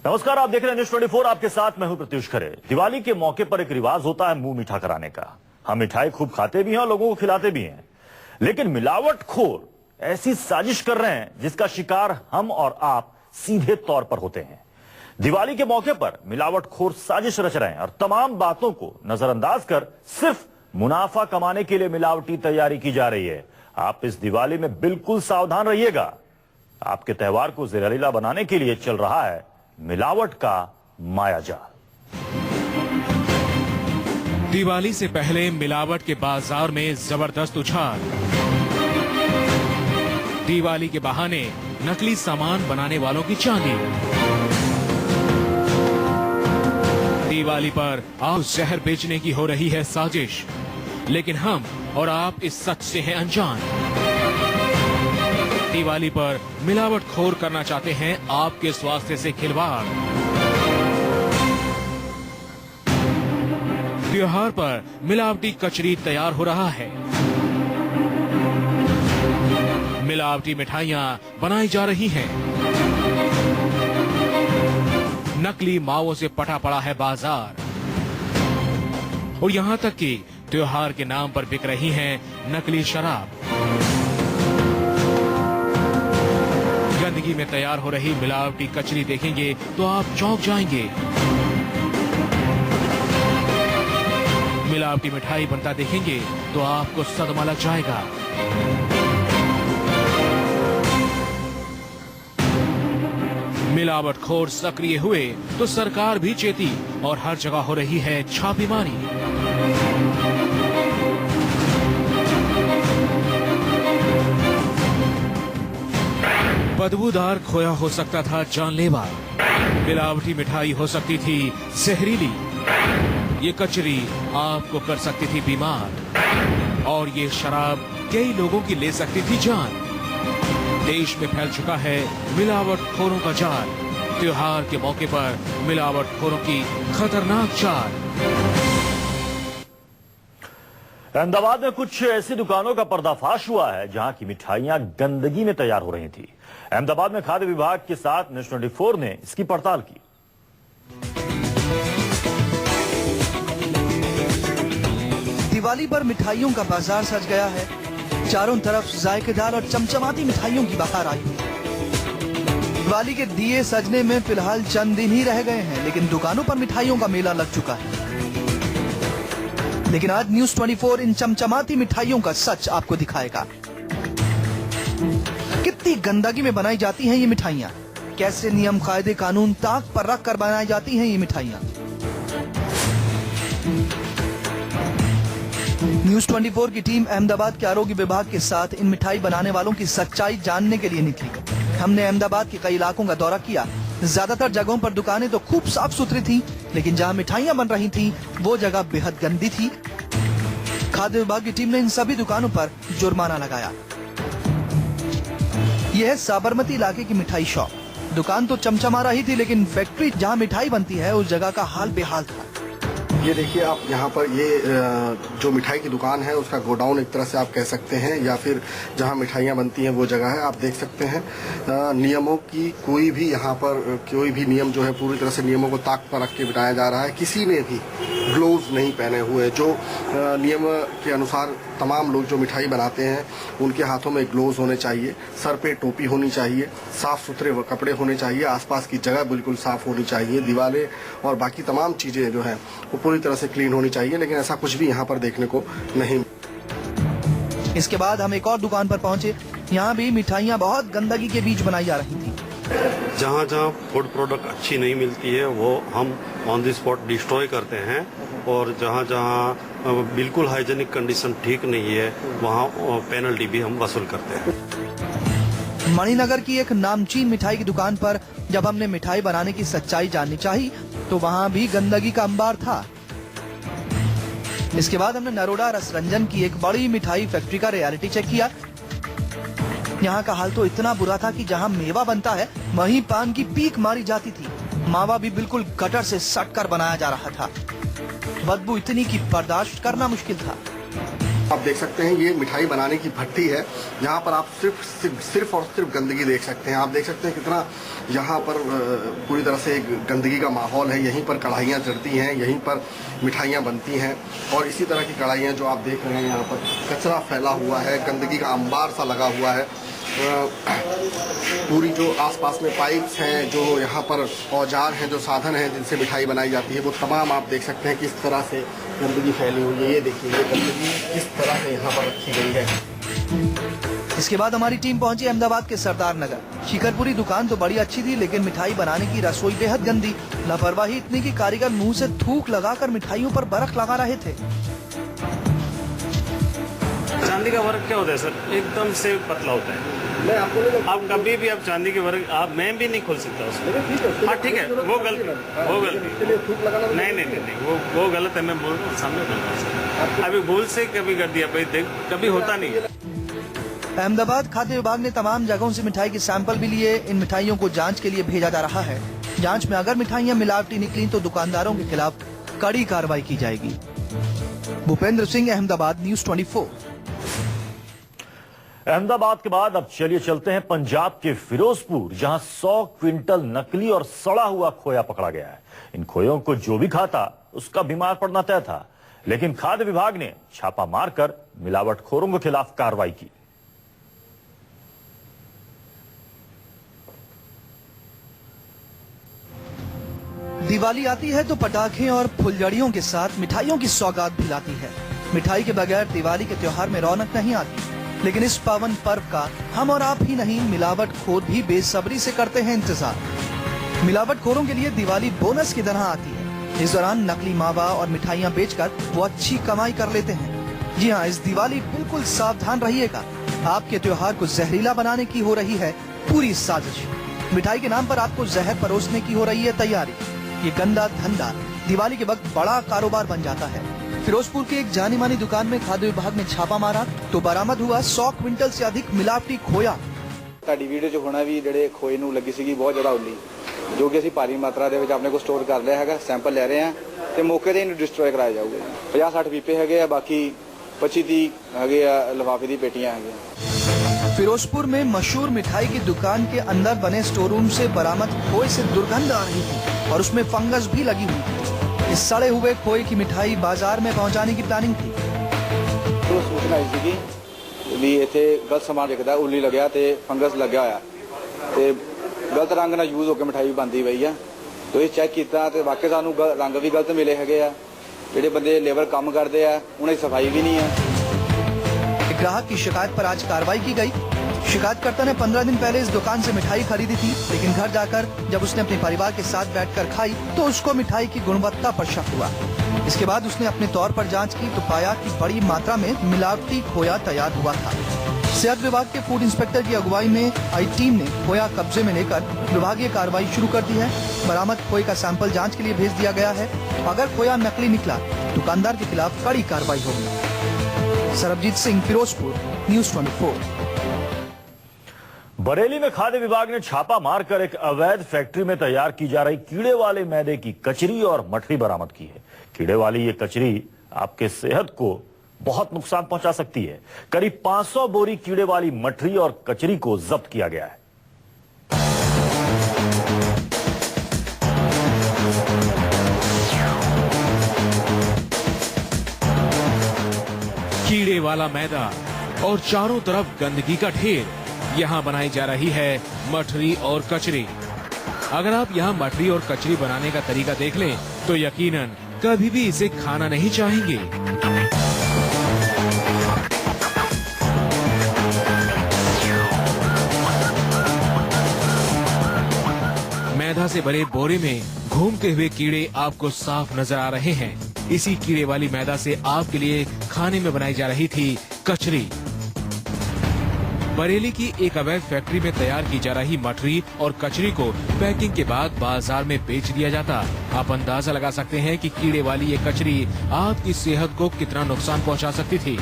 नमस्कार, आप देख रहे हैं न्यूज़ 24। आपके साथ मैं हूं प्रत्युष खरे। दिवाली के मौके पर एक रिवाज होता है मुंह मीठा कराने का। हम मिठाई खूब खाते भी हैं और लोगों को खिलाते भी हैं, लेकिन मिलावटखोर ऐसी साजिश कर रहे हैं जिसका शिकार हम और आप सीधे तौर पर होते हैं। दिवाली के मौके पर मिलावटखोर साजिश रच रहे हैं और तमाम बातों को नजरअंदाज कर सिर्फ मुनाफा कमाने के लिए मिलावटी तैयारी की जा रही है। आप इस दिवाली में बिल्कुल सावधान रहिएगा। आपके त्योहार को ज़ेहरीला बनाने के लिए चल रहा है मिलावट का मायाजाल। दिवाली से पहले मिलावट के बाजार में जबरदस्त उछाल। दिवाली के बहाने नकली सामान बनाने वालों की चांदी। दिवाली पर आग जहर बेचने की हो रही है साजिश, लेकिन हम और आप इस सच से हैं अनजान। दिवाली पर मिलावटखोर करना चाहते हैं आपके स्वास्थ्य से खिलवाड़। त्योहार पर मिलावटी कचरी तैयार हो रहा है। मिलावटी मिठाइयां बनाई जा रही हैं। नकली मावों से पटा पड़ा है बाजार, और यहां तक कि त्योहार के नाम पर बिक रही हैं नकली शराब। गंदगी में तैयार हो रही मिलावटी कचरी देखेंगे तो आप चौंक जाएंगे। मिलावटी मिठाई बनता देखेंगे तो आपको सदमा लग जाएगा। मिलावटखोर सक्रिय हुए तो सरकार भी चेती और हर जगह हो रही है छापेमारी। बदबूदार खोया हो सकता था जानलेवा। मिलावटी मिठाई हो सकती थी जहरीली। ये कचरी आपको कर सकती थी बीमार, और ये शराब कई लोगों की ले सकती थी जान। देश में फैल चुका है मिलावटखोरों का जाल। त्योहार के मौके पर मिलावटखोरों की खतरनाक चाल। अहमदाबाद में कुछ ऐसी दुकानों का पर्दाफाश हुआ है जहां की मिठाइयां गंदगी में तैयार हो रही थी। अहमदाबाद में खाद्य विभाग के साथ न्यूज़ 24 ने इसकी पड़ताल की। दिवाली पर मिठाइयों का बाजार सज गया है। चारों तरफ जायकेदार और चमचमाती मिठाइयों की बहार आई है। दिवाली के दिए सजने में फिलहाल चंद दिन ही रह गए हैं, लेकिन दुकानों पर मिठाइयों का मेला लग चुका है। लेकिन आज न्यूज़ 24 इन चमचमाती मिठाइयों का सच आपको दिखाएगा। कितनी गंदगी में बनाई जाती हैं ये मिठाइयाँ, कैसे नियम कायदे कानून ताक पर रख कर बनाई जाती हैं ये मिठाइयाँ। न्यूज़ 24 की टीम अहमदाबाद के आरोग्य विभाग के साथ इन मिठाई बनाने वालों की सच्चाई जानने के लिए निकली। हमने अहमदाबाद के कई इलाकों का दौरा किया। ज्यादातर जगहों पर दुकानें तो खूब साफ सुथरी थी, लेकिन जहां मिठाइयां बन रही थी वो जगह बेहद गंदी थी। खाद्य विभाग की टीम ने इन सभी दुकानों पर जुर्माना लगाया। यह है साबरमती इलाके की मिठाई शॉप। दुकान तो चमचमा रही थी, लेकिन फैक्ट्री जहां मिठाई बनती है उस जगह का हाल बेहाल था। ये देखिए आप यहाँ पर, ये जो मिठाई की दुकान है उसका गोडाउन एक तरह से आप कह सकते हैं, या फिर जहाँ मिठाइयाँ बनती हैं वो जगह है। आप देख सकते हैं नियमों की कोई भी यहाँ पर कोई भी नियम जो है पूरी तरह से नियमों को ताक पर रख के बिठाया जा रहा है। किसी ने भी ग्लोव्स नहीं पहने हुए। जो नियम के अनुसार तमाम लोग जो मिठाई बनाते हैं उनके हाथों में ग्लोव्स होने चाहिए, सर पे टोपी होनी चाहिए, साफ सुथरे कपड़े होने चाहिए, आसपास की जगह बिल्कुल साफ होनी चाहिए, दीवारें और बाकी तमाम चीजें जो हैं वो पूरी तरह से क्लीन होनी चाहिए। लेकिन ऐसा कुछ भी यहाँ पर देखने को नहीं। इसके बाद हम एक और दुकान पर पहुंचे। यहाँ भी मिठाइयाँ बहुत गंदगी के बीच बनाई जा रही थी। जहाँ जहाँ फूड प्रोडक्ट अच्छी नहीं मिलती है वो हम ऑन द स्पॉट डिस्ट्रॉय करते हैं, और जहाँ जहाँ बिल्कुल हाइजेनिक कंडीशन ठीक नहीं है वहाँ पेनल्टी भी हम वसूल करते हैं। मणिनगर की एक नामचीन मिठाई की दुकान पर जब हमने मिठाई बनाने की सच्चाई जाननी चाहिए तो वहाँ भी गंदगी का अंबार था। इसके बाद हमने नरोडा रसरंजन की एक बड़ी मिठाई फैक्ट्री का रियलिटी चेक किया। यहाँ का हाल तो इतना बुरा था कि जहाँ मेवा बनता है वहीं पान की पीक मारी जाती थी। मावा भी बिल्कुल गटर से सट कर बनाया जा रहा था। बदबू इतनी कि बर्दाश्त करना मुश्किल था। आप देख सकते हैं ये मिठाई बनाने की भट्टी है, यहाँ पर आप सिर्फ और सिर्फ गंदगी देख सकते हैं। आप देख सकते हैं कितना यहाँ पर पूरी तरह से गंदगी का माहौल है। यहीं पर कढ़ाइयाँ चढ़ती हैं, यहीं पर मिठाइयाँ बनती हैं और इसी तरह की कढ़ाइयाँ जो आप देख रहे हैं यहाँ पर कचरा फैला हुआ है, गंदगी का अंबार सा लगा हुआ है। पूरी जो आसपास में पाइप्स हैं, जो यहाँ पर औजार हैं, जो साधन हैं जिनसे मिठाई बनाई जाती है, वो तमाम आप देख सकते हैं किस तरह से गंदगी फैली हुई है। ये देखिए ये गंदगी किस तरह से यहाँ पर रखी गई है। इसके बाद हमारी टीम पहुंची अहमदाबाद के सरदार नगर। शिकरपुरी दुकान तो बड़ी अच्छी थी, लेकिन मिठाई बनाने की रसोई बेहद गंदी। लापरवाही इतनी कि कारीगर मुंह से थूक लगाकर मिठाइयों पर बर्फ लगा रहे थे। चांदी का वर्क क्या होता है सर, एकदम से पतला होता है। मैं आपको आप कभी भी आप चांदी के वर्क आप मैं भी नहीं खोल सकता उसमें। हाँ ठीक है, वो गलती नहीं, वो गलत है। मैं बोल रहा हूँ सामने बोल रहा हूँ, अभी भूल से कभी कर दिया, कभी होता नहीं है। अहमदाबाद खाद्य विभाग ने तमाम जगहों से मिठाई के सैंपल भी लिए। इन मिठाइयों को जांच के लिए भेजा जा रहा है। जांच में अगर मिठाइयां मिलावटी निकली तो दुकानदारों के खिलाफ कड़ी कार्रवाई की जाएगी। भूपेंद्र सिंह, अहमदाबाद, न्यूज़ 24। अहमदाबाद के बाद अब चलिए चलते हैं पंजाब के फिरोजपुर, जहां 100 क्विंटल नकली और सड़ा हुआ खोया पकड़ा गया है। इन खोयों को जो भी खाता उसका बीमार पड़ना तय था, लेकिन खाद्य विभाग ने छापा मारकर मिलावटखोरों के खिलाफ कार्रवाई की। दिवाली आती है तो पटाखे और फुलझड़ियों के साथ मिठाइयों की सौगात भी लाती है। मिठाई के बगैर दिवाली के त्योहार में रौनक नहीं आती, लेकिन इस पावन पर्व का हम और आप ही नहीं, मिलावटखोर भी बेसब्री से करते हैं इंतजार। मिलावटखोरों के लिए दिवाली बोनस की तरह आती है। इस दौरान नकली मावा और मिठाइयाँ बेचकर वो अच्छी कमाई कर लेते हैं। जी हाँ, इस दिवाली बिल्कुल सावधान रहिएगा। आपके त्योहार को जहरीला बनाने की हो रही है पूरी साजिश। मिठाई के नाम पर आपको जहर परोसने की हो रही है तैयारी। ये गंदा धंधा दिवाली के वक्त बड़ा कारोबार बन जाता है। फिरोजपुर की एक जानी मानी दुकान में खाद्य विभाग ने छापा मारा तो बरामद हुआ 100 क्विंटल से अधिक मिलावटी खोया। ਤੁਹਾਡੀ ਵੀਡੀਓ 'ਚ ਹੋਣਾ ਵੀ ਜਿਹੜੇ ਖੋਏ ਨੂੰ ਲੱਗੀ ਸੀਗੀ ਬਹੁਤ ਜ਼ਿਆਦਾ ਉੱਲੀ, ਜੋ ਕਿ ਅਸੀਂ ਭਾਰੀ ਮਾਤਰਾ ਦੇ ਵਿੱਚ ਆਪਣੇ ਕੋਲ ਸਟੋਰ ਕਰ ਲਿਆ ਹੈਗਾ। ਸੈਂਪਲ ਲੈ ਰਹੇ ਹਾਂ ਤੇ ਮੌਕੇ ਤੇ ਇਹਨੂੰ ਡਿਸਟਰੋਏ ਕਰਾਇਆ ਜਾਊਗਾ। 50-60 ਪੀਪੇ ਹੈਗੇ ਆ, ਬਾਕੀ 25-30 ਹੈਗੇ ਆ ਲਿਫਾਫੇ ਦੀ ਪੇਟੀਆਂ ਹੈਗੀਆਂ। फिरोजपुर में मशहूर मिठाई की दुकान के अंदर बने स्टोर रूम से बरामद खोए से दुर्गंध आ रही थी और उसमें फंगस भी लगी हुई थी। इस सड़े हुए खोए की मिठाई बाजार में पहुंचाने की प्लानिंग थी। तो सूचना आई ਸੀਗੀ ਵੀ ਇੱਥੇ ਗਲਤ ਸਮਾਨ ਵਿਕਦਾ, ਉੱਲੀ ਲੱਗਿਆ ਤੇ ਫੰਗਸ ਲੱਗਿਆ ਹੋਇਆ ਤੇ ਗਲਤ ਰੰਗ ਨਾਲ ਯੂਜ਼ ਹੋ ਕੇ ਮਿਠਾਈ ਬਣਦੀ ਪਈ ਆ। तो ਇਹ ਚੈੱਕ ਕੀਤਾ ਤੇ ਵਾਕਈ ਸਾਨੂੰ ਰੰਗ ਵੀ ਗਲਤ ਮਿਲੇ ਹੈਗੇ ਆ। ਜਿਹੜੇ ਬੰਦੇ ਲੇਬਰ ਕੰਮ ਕਰਦੇ ਆ ਉਹਨਾਂ ਦੀ ਸਫਾਈ ਵੀ ਨਹੀਂ ਆ। ग्राहक की शिकायत पर आज कार्रवाई की गई। शिकायतकर्ता ने 15 दिन पहले इस दुकान से मिठाई खरीदी थी, लेकिन घर जाकर जब उसने अपने परिवार के साथ बैठकर खाई तो उसको मिठाई की गुणवत्ता पर शक हुआ। इसके बाद उसने अपने तौर पर जांच की तो पाया कि बड़ी मात्रा में मिलावटी खोया तैयार हुआ था। सेहत विभाग के फूड इंस्पेक्टर की अगुवाई में आई टीम ने खोया कब्जे में लेकर विभागीय कार्रवाई शुरू कर दी है। बरामद खोए का सैंपल जांच के लिए भेज दिया गया है। अगर खोया नकली निकला दुकानदार के खिलाफ कड़ी कार्रवाई होगी। सरबजीत सिंह, फिरोजपुर, न्यूज़ 24। बरेली में खाद्य विभाग ने छापा मारकर एक अवैध फैक्ट्री में तैयार की जा रही कीड़े वाले मैदे की कचरी और मठरी बरामद की है। कीड़े वाली ये कचरी आपके सेहत को बहुत नुकसान पहुंचा सकती है। करीब 500 बोरी कीड़े वाली मठरी और कचरी को जब्त किया गया है। कीड़े वाला मैदा और चारों तरफ गंदगी का ढेर, यहाँ बनाई जा रही है मठरी और कचरी। अगर आप यहाँ मठरी और कचरी बनाने का तरीका देख लें तो यकीनन कभी भी इसे खाना नहीं चाहेंगे। मैदा से भरे बोरे में घूमते हुए कीड़े आपको साफ नजर आ रहे हैं। इसी कीड़े वाली मैदा से आपके लिए खाने में बनाई जा रही थी कचरी। बरेली की एक अवैध फैक्ट्री में तैयार की जा रही मठरी और कचरी को पैकिंग के बाद बाजार में बेच दिया जाता। आप अंदाजा लगा सकते हैं कि कीड़े वाली ये कचरी आपकी सेहत को कितना नुकसान पहुंचा सकती थी।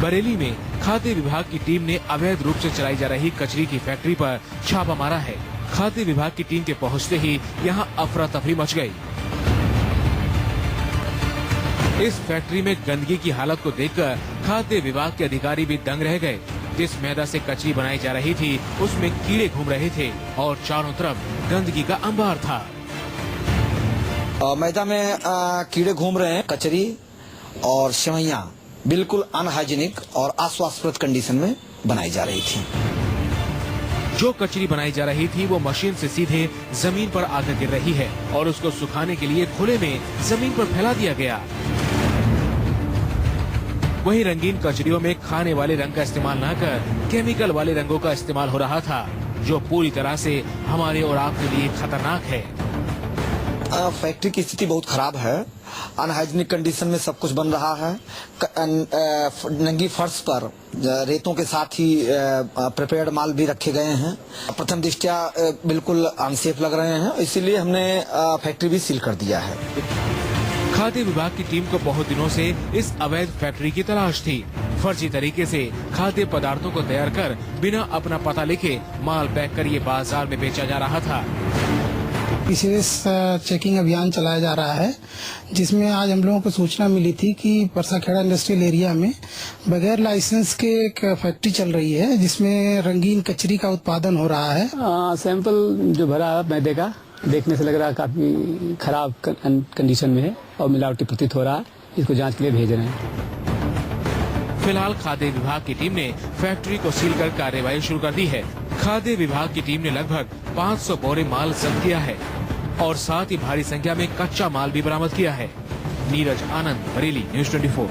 बरेली में खाद्य विभाग की टीम ने अवैध रूप से चलाई जा रही कचरी की फैक्ट्री पर छापा मारा है। खाद्य विभाग की टीम के पहुंचते ही यहाँ अफरा तफरी मच गई। इस फैक्ट्री में गंदगी की हालत को देखकर खाद्य विभाग के अधिकारी भी दंग रह गए। जिस मैदा से कचरी बनाई जा रही थी उसमें कीड़े घूम रहे थे और चारों तरफ गंदगी का अंबार था। मैदा में कीड़े घूम रहे हैं। कचरी और सेवइयां बिल्कुल अनहाइजीनिक और अस्वास्थ्यप्रद कंडीशन में बनाई जा रही थी। जो कचरी बनाई जा रही थी वो मशीन से सीधे जमीन पर आकर गिर रही है और उसको सुखाने के लिए खुले में जमीन पर फैला दिया गया। वहीं रंगीन कचरियों में खाने वाले रंग का इस्तेमाल न कर केमिकल वाले रंगों का इस्तेमाल हो रहा था, जो पूरी तरह से हमारे और आपके लिए खतरनाक है। फैक्ट्री की स्थिति बहुत खराब है। अनहाइजीनिक कंडीशन में सब कुछ बन रहा है। नंगी फर्श पर रेतों के साथ ही प्रिपेयर्ड माल भी रखे गए हैं। प्रथम दृष्टया बिल्कुल अनसेफ लग रहे हैं, इसीलिए हमने फैक्ट्री भी सील कर दिया है। खाद्य विभाग की टीम को बहुत दिनों से इस अवैध फैक्ट्री की तलाश थी। फर्जी तरीके से खाद्य पदार्थों को तैयार कर बिना अपना पता लिखे माल पैक कर ये बाजार में बेचा जा रहा था। विशेष चेकिंग अभियान चलाया जा रहा है, जिसमें आज हम लोगों को सूचना मिली थी कि परसाखेड़ा इंडस्ट्रियल एरिया में बगैर लाइसेंस के एक फैक्ट्री चल रही है, जिसमें रंगीन कचरी का उत्पादन हो रहा है। सैंपल जो भरा मैदे का देखने से लग रहा है काफी खराब कंडीशन में है और मिलावटी प्रतीत हो रहा है। इसको जांच के लिए भेज रहे हैं। फिलहाल खाद्य विभाग की टीम ने फैक्ट्री को सील कर कार्रवाई शुरू कर दी है। खाद्य विभाग की टीम ने लगभग 500 बोरे माल जब्त किया है और साथ ही भारी संख्या में कच्चा माल भी बरामद किया है। नीरज आनंद, बरेली, न्यूज़ 24।